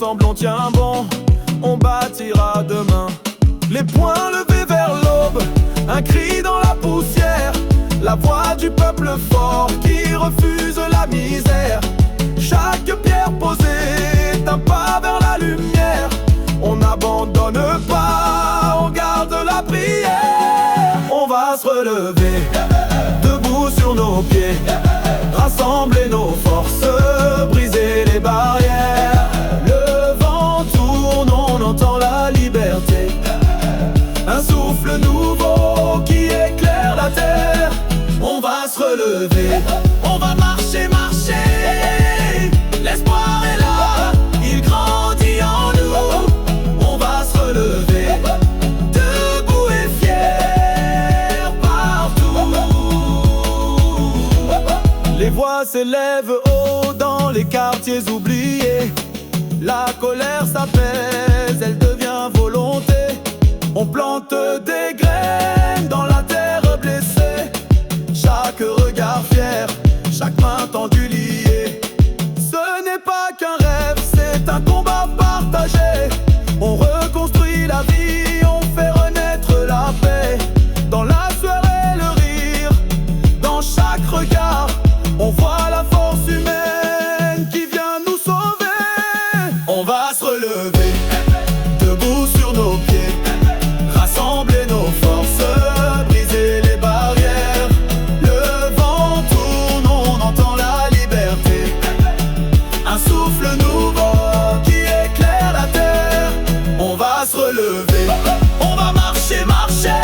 ensemble on tient bon, on bâtira demain. Les poings levés vers l'aube, un cri dans la poussière, la voix du peuple fort qui refuse la misère. Chaque pierre posée est un pas vers la lumière. On n'abandonne pas, on garde la prière. On va se relever, debout sur nos pieds, rassembler nos forces, briser les barrières. Le vent tourne, on entend la liberté, un souffle nouveau qui éclaire la terre. On va se relever, on va marcher, marcher. L'espoir est là, il grandit en nous. On va se relever, debout et fier partout. Les voix s'élèvent haut dans les quartiers oubliés. La colère s'apaise, elle devient volonté. On plante des graines dans la terre blessée. Chaque regard fier, chaque main tendue liée. Ce n'est pas qu'un rêve, c'est un combat partagé. On reconstruit la vie, on fait renaître la paix. Dans la sueur et le rire, dans chaque regard, on voit la force humaine qui vient nous sauver. On va se relever, debout sur nos pieds, rassembler nos forces, briser les barrières. Le vent tourne, on entend la liberté, un souffle nouveau qui éclaire la terre. On va se relever, on va marcher, marcher.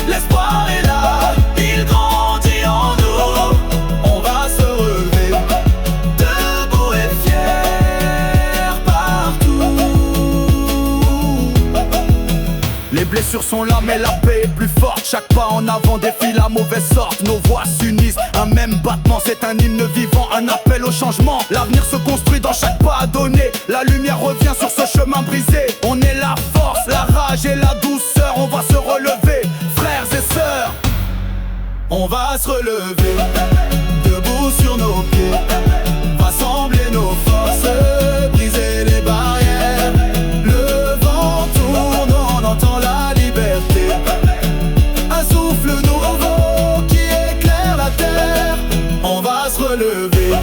L'espoir est là, il grandit en nous. On va se relever, debout et fier partout. Les blessures sont là mais la paix est plus forte. Chaque pas en avant défie la mauvaise sorte. Nos voix s'unissent, un même battement, c'est un hymne vivant, un appel au changement. L'avenir se construit dans chaque pas à donner. La lumière revient sur ce chemin brisé. On est la force, la rage et la douceur. On va se relever, frères et sœurs. On va se relever, debout sur nos pieds, rassembler nos forces, briser les barrières. Le vent tourne, on entend la liberté, un souffle nouveau qui éclaire la terre. On va se relever,